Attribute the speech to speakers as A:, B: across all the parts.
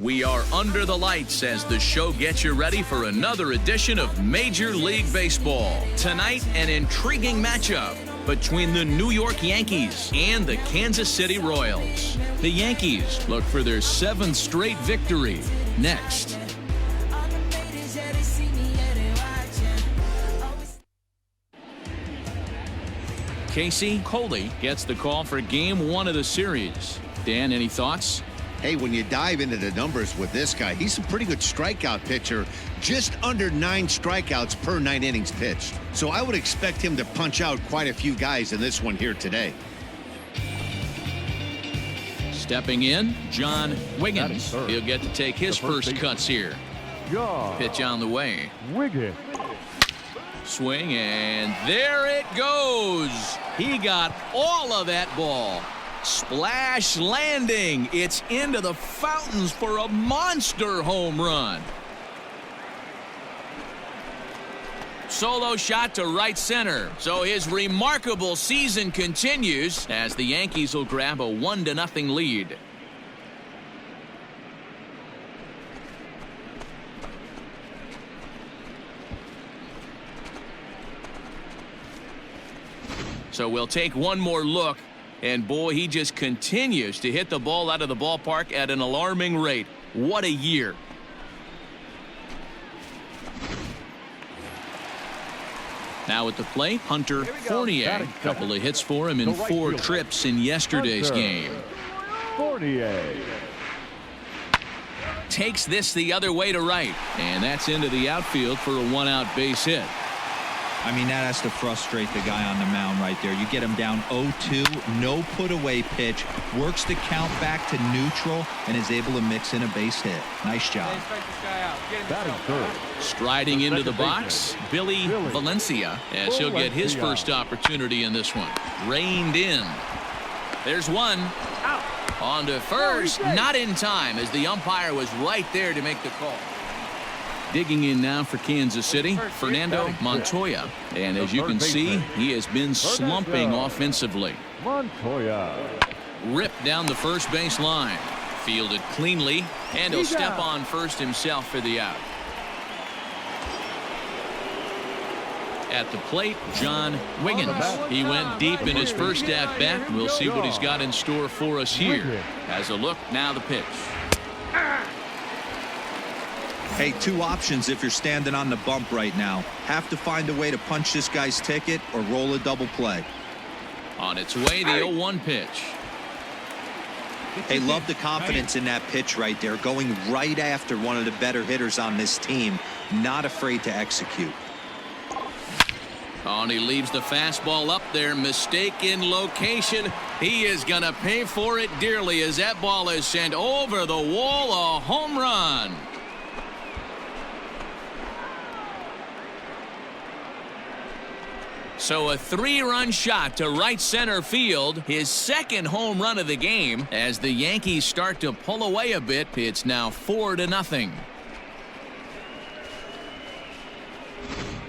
A: We are under the lights as the show gets you ready for another edition of Major League Baseball. Tonight, an intriguing matchup between the New York Yankees and the Kansas City Royals. The Yankees look for their 7th straight victory. Next. Casey Coley gets the call for Game 1 of the series. Dan, any thoughts?
B: Hey, when you dive into the numbers with this guy, he's a pretty good strikeout pitcher, just under 9 strikeouts per 9 innings pitched. So I would expect him to punch out quite a few guys in this one here today.
A: Stepping in, John Wiggins. He'll get to take his first cuts here. Pitch on the way.
C: Wiggins.
A: Swing, and there it goes. He got all of that ball. Splash landing. It's into the fountains for a monster home run. Solo shot to right center. So his remarkable season continues as the Yankees will grab a 1-0 lead. So we'll take one more look. And boy, he just continues to hit the ball out of the ballpark at an alarming rate. What a year. Now at the plate, Hunter Fournier. Couple of hits for him in 4 trips in yesterday's game.
C: Fournier
A: takes this the other way to right. And that's into the outfield for a 1-out base hit.
D: I mean, that has to frustrate the guy on the mound right there. You get him down 0-2, no put-away pitch, works the count back to neutral, and is able to mix in a base hit. Nice job.
A: Striding into the box, Billy Valencia, as he'll get his first opportunity in this one. Reined in. There's one. On to first, not in time, as the umpire was right there to make the call. Digging in now for Kansas City, Fernando Montoya. And as you can see, he has been slumping offensively.
C: Montoya
A: Ripped down the first base line. Fielded cleanly, and he'll step on first himself for the out. At the plate, John Wiggins. He went deep in his first at-bat. We'll see what he's got in store for us here. As a look, now the pitch.
D: Hey, 2 options if you're standing on the bump right now. Have to find a way to punch this guy's ticket or roll a double play.
A: On its way, the 0-1 pitch.
D: Hey, love the confidence in that pitch right there. Going right after one of the better hitters on this team. Not afraid to execute.
A: Oh, and he leaves the fastball up there. Mistake in location. He is going to pay for it dearly as that ball is sent over the wall. A home run. So a 3-run shot to right center field, his 2nd home run of the game. As the Yankees start to pull away a bit, it's now 4-0.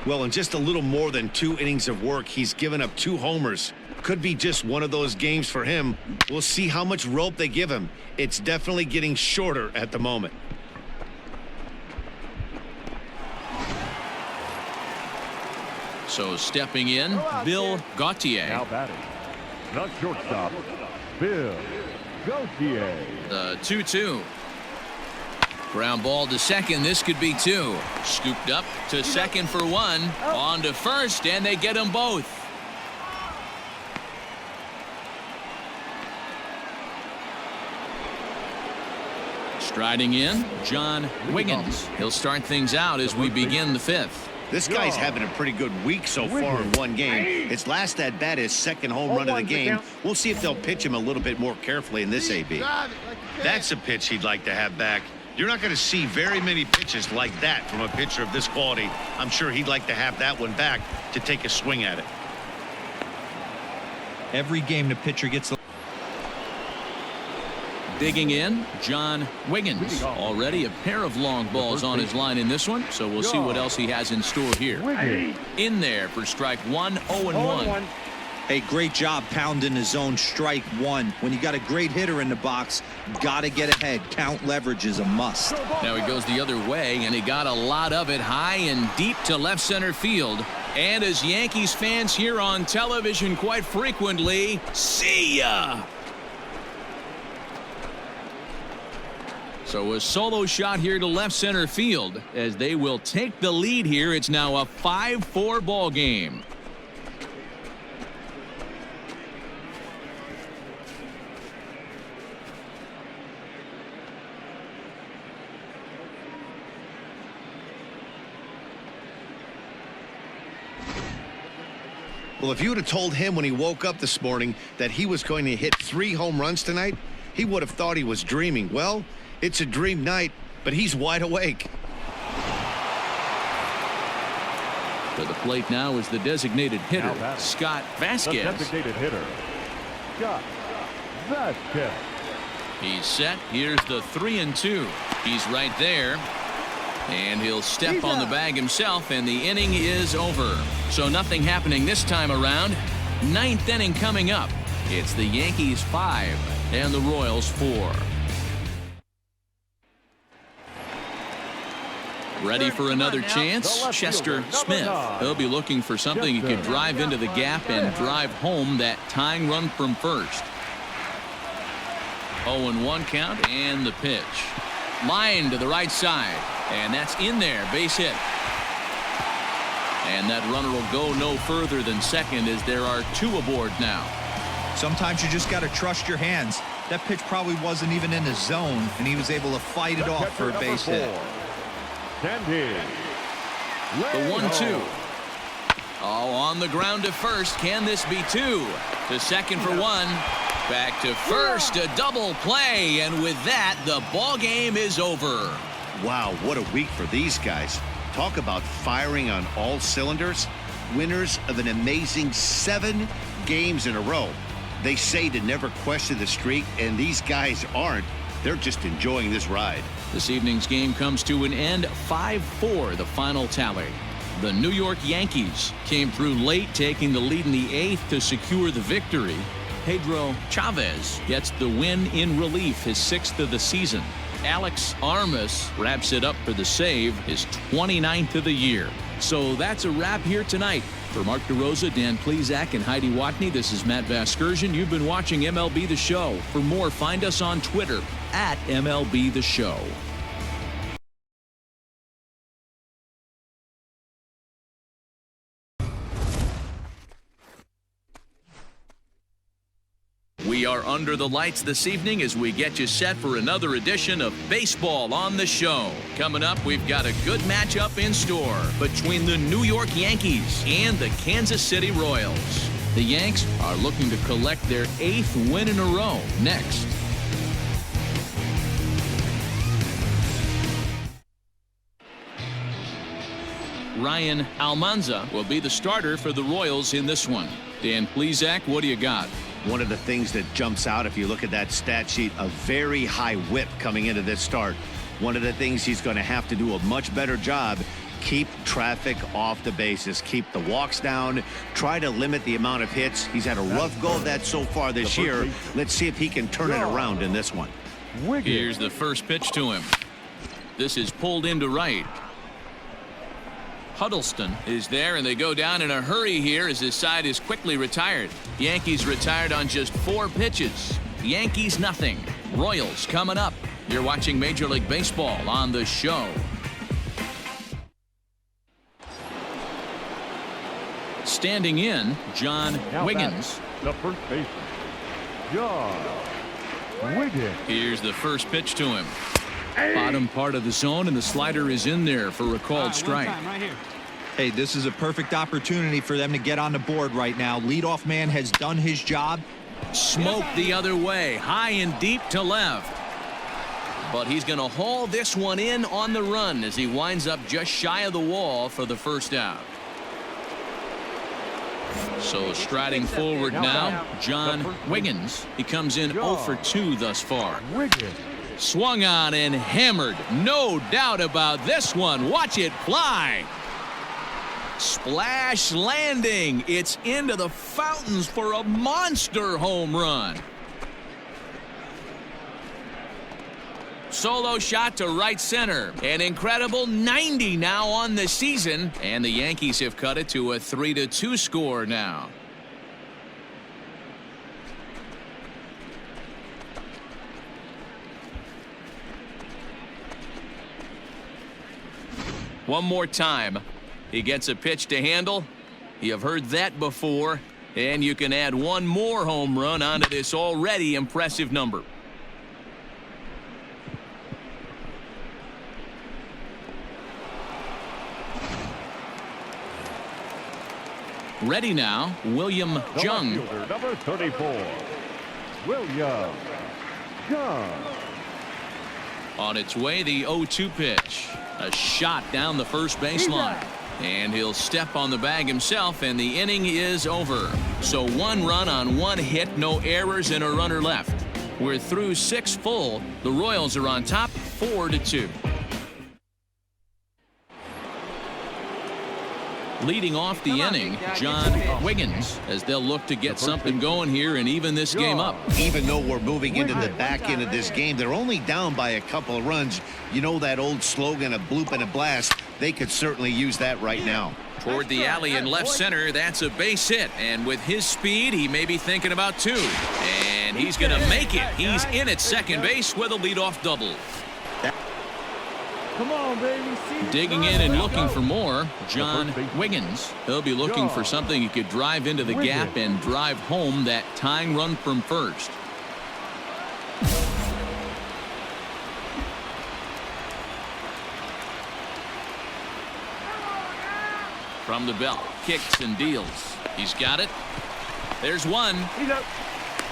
B: Well, in just a little more than 2 innings of work, he's given up 2 homers. Could be just one of those games for him. We'll see how much rope they give him. It's definitely getting shorter at the moment.
A: So stepping in, Bill Gauthier.
C: now batting. The shortstop, Bill Gauthier.
A: The 2-2. Ground ball to second. This could be 2. Scooped up to second for 1. On to first, and they get them both. Striding in, John Wiggins. He'll start things out as we begin the 5th.
B: This guy's having a pretty good week so far in one game. His last at-bat is 2nd home run of the game. We'll see if they'll pitch him a little bit more carefully in this AB. That's a pitch he'd like to have back. You're not going to see very many pitches like that from a pitcher of this quality. I'm sure he'd like to have that one back to take a swing at it.
D: Every game the pitcher gets.
A: Digging in, John Wiggins. Already a pair of long balls on his line in this one, so we'll see what else he has in store here. In there for strike 1, 0-1.
D: Hey, great job pounding the zone. Strike one. When you got a great hitter in the box, got to get ahead. Count leverage is a must.
A: Now he goes the other way, and he got a lot of it high and deep to left center field. And as Yankees fans hear on television quite frequently, see ya! So a solo shot here to left center field as they will take the lead here. It's now a 5-4 ball game.
B: Well, if you would have told him when he woke up this morning that he was going to hit 3 home runs tonight, he would have thought he was dreaming. Well, it's a dream night, but he's wide awake.
A: To the plate now is the designated hitter, Scott Vasquez.
C: The designated hitter, Scott Vasquez.
A: He's set. Here's the 3-2. He's right there. And he'll step on the bag himself, and the inning is over. So nothing happening this time around. 9th inning coming up. It's the Yankees 5 and the Royals 4. Ready for another chance? Chester Smith. He'll be looking for something he could drive into the gap and drive home that tying run from first. 0-1 count, and the pitch. Line to the right side. And that's in there. Base hit. And that runner will go no further than second as there are 2 aboard now.
D: Sometimes you just got to trust your hands. That pitch probably wasn't even in the zone, and he was able to fight it off for a base hit.
C: The
A: The 1-2. Oh, on the ground to first. Can this be 2? To second for 1. Back to first. A double play. And with that, the ball game is over.
B: Wow, what a week for these guys. Talk about firing on all cylinders. Winners of an amazing 7 games in a row. They say to never question the streak, and these guys aren't. They're just enjoying this ride.
A: This evening's game comes to an end. 5-4, the final tally. The New York Yankees came through late, taking the lead in the 8th to secure the victory. Pedro Chavez gets the win in relief, his 6th of the season. Alex Armas wraps it up for the save, his 29th of the year. So that's a wrap here tonight. For Mark DeRosa, Dan Plesac, and Heidi Watney, this is Matt Vasgersian. You've been watching MLB The Show. For more, find us on Twitter at MLB The Show. We are under the lights this evening as we get you set for another edition of Baseball on the Show. Coming up, we've got a good matchup in store between the New York Yankees and the Kansas City Royals. The Yanks are looking to collect their 8th win in a row next. Ryan Almanza will be the starter for the Royals in this one. Dan Plesac, what do you got?
B: One of the things that jumps out if you look at that stat sheet, a very high whip coming into this start. One of the things he's going to have to do a much better job, keep traffic off the bases, keep the walks down, try to limit the amount of hits. He's had a rough go of that so far this year. Let's see if he can turn it around in this one.
A: Here's the first pitch to him. This is pulled into right. Huddleston is there, and they go down in a hurry here as his side is quickly retired. Yankees retired on just 4 pitches. Yankees nothing. Royals coming up. You're watching Major League Baseball on the Show. Standing in, John Wiggins.
C: The first baseman, John Wiggins.
A: Here's the first pitch to him. Bottom part of the zone, and the slider is in there for a called strike.
D: Hey, this is a perfect opportunity for them to get on the board right now. Leadoff man has done his job.
A: Smoke the other way, high and deep to left. But he's going to haul this one in on the run as he winds up just shy of the wall for the first out. So striding forward now, John Wiggins. He comes in 0 for 2 thus far. Swung on and hammered. No doubt about this one. Watch it fly. Splash landing. It's into the fountains for a monster home run. Solo shot to right center. An incredible 90 now on the season. And the Yankees have cut it to a 3-2 score now. One more time. He gets a pitch to handle. You've heard that before. And you can add one more home run onto this already impressive number. Ready now, William Jung.
C: Number 34, William Jung.
A: On its way, the 0-2 pitch. A shot down the first baseline. And he'll step on the bag himself, and the inning is over. So 1 run on 1 hit, no errors, and a runner left. We're through 6 full. The Royals are on top, 4-2. Leading off the inning, John Wiggins, as they'll look to get something going here and even this game up.
B: Even though we're moving into the back end of this game, they're only down by a couple of runs. You know that old slogan, a bloop and a blast. They could certainly use that right now.
A: Toward the alley in left center, that's a base hit. And with his speed, he may be thinking about 2. And he's going to make it. He's in at second base with a leadoff double.
C: Come on, baby.
A: Digging in and looking for more, John Wiggins. He'll be looking for something he could drive into the gap and drive home that tying run from first. From the belt, kicks and deals. He's got it. There's one.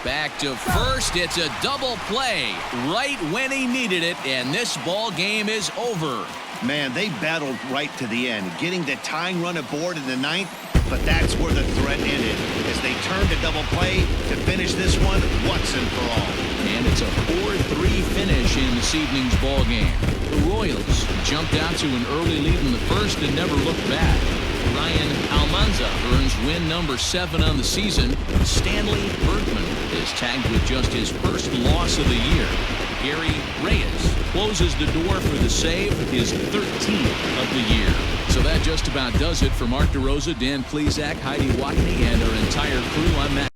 A: Back to first. It's a double play right when he needed it, and this ball game is over.
B: Man, they battled right to the end, getting the tying run aboard in the 9th, but that's where the threat ended as they turned to double play to finish this one once and for all.
A: And it's a 4-3 finish in this evening's ball game. The Royals jumped out to an early lead in the first and never looked back. Ryan Almanza earns win number 7 on the season. Stanley Bergman is tagged with just his first loss of the year. Gary Reyes closes the door for the save, his 13th of the year. So that just about does it for Mark DeRosa, Dan Plesac, Heidi Watney, and our entire crew. I'm Matt.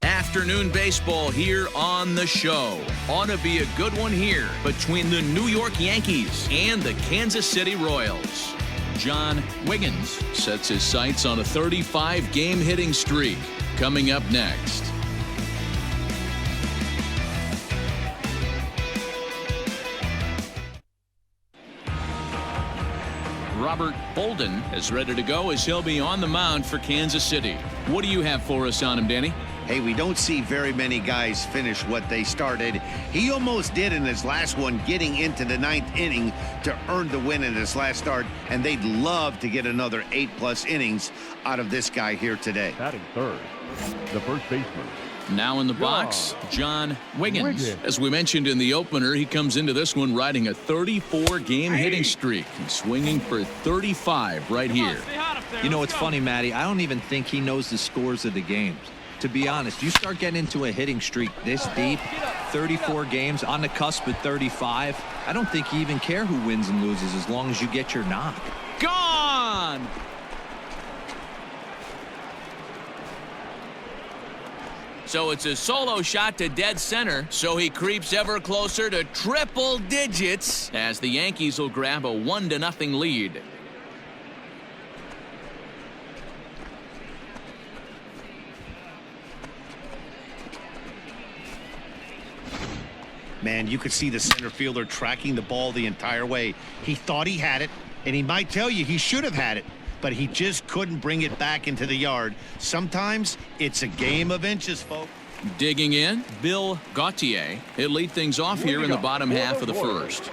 A: Afternoon baseball here on the show. Ought to be a good one here between the New York Yankees and the Kansas City Royals. John Wiggins sets his sights on a 35-game hitting streak. Coming up next. Robert Bolden is ready to go as he'll be on the mound for Kansas City. What do you have for us on him, Danny?
B: Hey, we don't see very many guys finish what they started. He almost did in his last one, getting into the 9th inning to earn the win in his last start, and they'd love to get another 8+ innings out of this guy here today.
C: Batting third, the first baseman.
A: Now in the box, John Wiggins. As we mentioned in the opener, he comes into this one riding a 34-game hitting streak. He's swinging for 35 right here.
D: You know, it's funny, Matty. I don't even think he knows the scores of the games. To be honest, you start getting into a hitting streak this deep, 34 games on the cusp of 35. I don't think you even care who wins and loses as long as you get your knock.
A: Gone! So it's a solo shot to dead center, so he creeps ever closer to triple digits as the Yankees will grab a 1-0 lead.
B: Man, you could see the center fielder tracking the ball the entire way. He thought he had it, and he might tell you he should have had it, but he just couldn't bring it back into the yard. Sometimes it's a game of inches, folks.
A: Digging in, Bill Gauthier. He'll lead things off here in the bottom half of the first.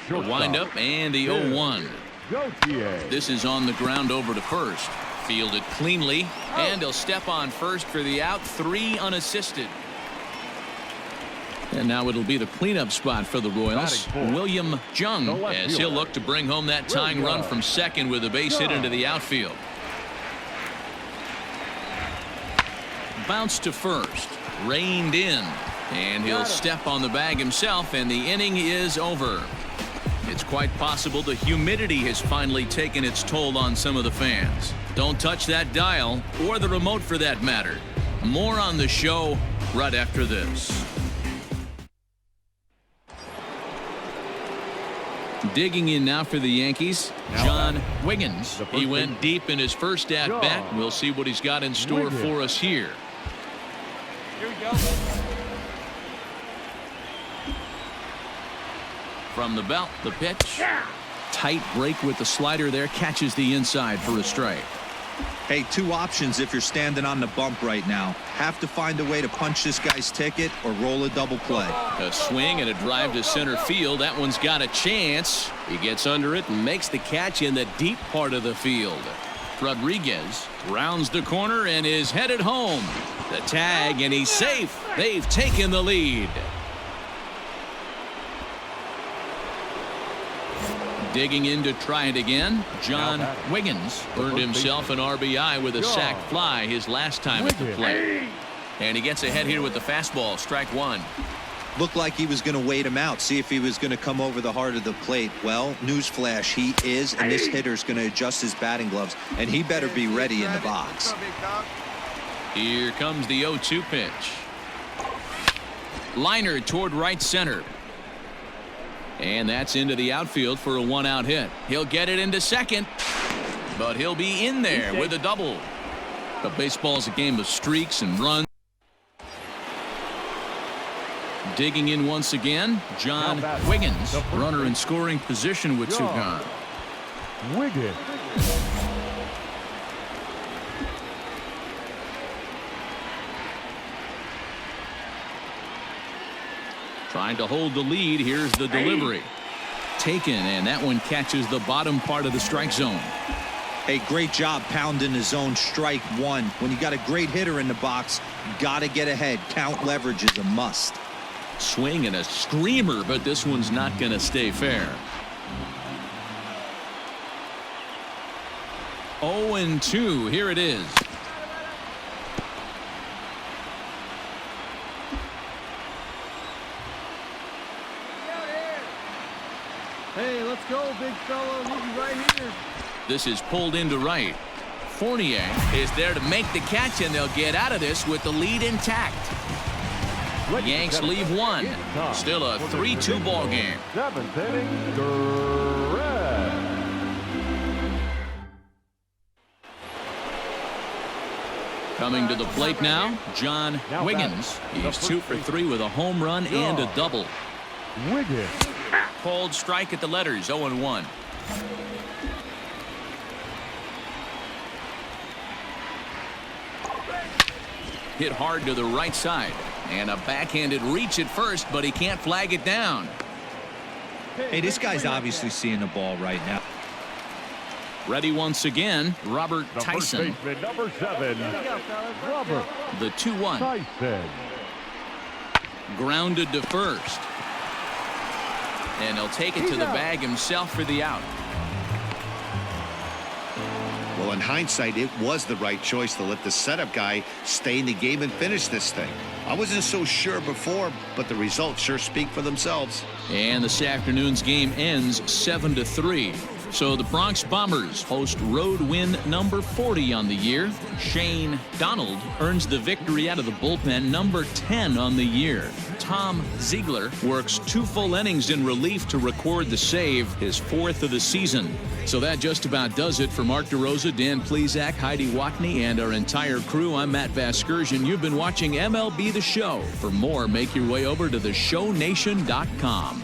A: The windup and the 0-1. This is on the ground over to first. Fielded cleanly, and he'll step on first for the out. 3 unassisted. And now it'll be the cleanup spot for the Royals. William Jung, as he'll look to bring home that tying run from second with a base hit into the outfield. Bounce to first. Reined in. And he'll step on the bag himself, and the inning is over. It's quite possible the humidity has finally taken its toll on some of the fans. Don't touch that dial, or the remote for that matter. More on the show right after this. Digging in now for the Yankees, John Wiggins. He went deep in his first at-bat. We'll see what he's got in store for us here.
E: Here we go.
A: From the belt, the pitch. Tight break with the slider there. Catches the inside for a strike.
D: Hey, 2 options if you're standing on the bump right now. Have to find a way to punch this guy's ticket or roll a double play.
A: A swing and a drive to center field. That one's got a chance. He gets under it and makes the catch in the deep part of the field. Rodriguez rounds the corner and is headed home. The tag, and he's safe. They've taken the lead. Digging in to try it again, John Wiggins earned himself an RBI with a sac fly his last time at the plate. And he gets ahead here with the fastball. Strike 1.
D: Looked like he was going to wait him out, see if he was going to come over the heart of the plate. Well, newsflash, he is, and this hitter's going to adjust his batting gloves, and he better be ready in the box.
A: Here comes the 0-2 pitch. Liner toward right center. And that's into the outfield for a 1-out hit. He'll get it into second, but he'll be in there with a double. But baseball is a game of streaks and runs. Digging in once again, John Wiggins, runner in scoring position with 2 gone.
C: Wiggins.
A: Trying to hold the lead. Here's the delivery. Taken, and that one catches the bottom part of the strike zone.
D: Hey, great job pounding the zone. Strike 1. When you got a great hitter in the box, got to get ahead. Count leverage is a must.
A: Swing and a screamer, but this one's not going to stay fair. 0-2. Here it is.
E: Hey, let's go, big fella. We'll be right here.
A: This is pulled into right. Fournier is there to make the catch, and they'll get out of this with the lead intact. Yanks leave 1. Still a 3-2 ball game.
C: 7th inning, Durant.
A: Coming to the plate now, John Wiggins. He's 2 for 3 with a home run and a double.
C: Wiggins.
A: Called strike at the letters. 0-1. Hit hard to the right side, and a backhanded reach at first, but he can't flag it down.
D: Hey, this guy's obviously seeing the ball right now.
A: Ready once again, Robert Tyson.
C: Baseman, number 7, Robert
A: The 2-1.
C: Tyson.
A: Grounded to first. And he'll take it to the bag himself for the out.
B: Well, in hindsight, it was the right choice to let the setup guy stay in the game and finish this thing. I wasn't so sure before, but the results sure speak for themselves.
A: And this afternoon's game ends 7-3. So the Bronx Bombers host road win number 40 on the year. Shane Donald earns the victory out of the bullpen, number 10 on the year. Tom Ziegler works 2 full innings in relief to record the save, his 4th of the season. So that just about does it for Mark DeRosa, Dan Plesac, Heidi Watney, and our entire crew. I'm Matt Vasgersian. You've been watching MLB The Show. For more, make your way over to theshownation.com.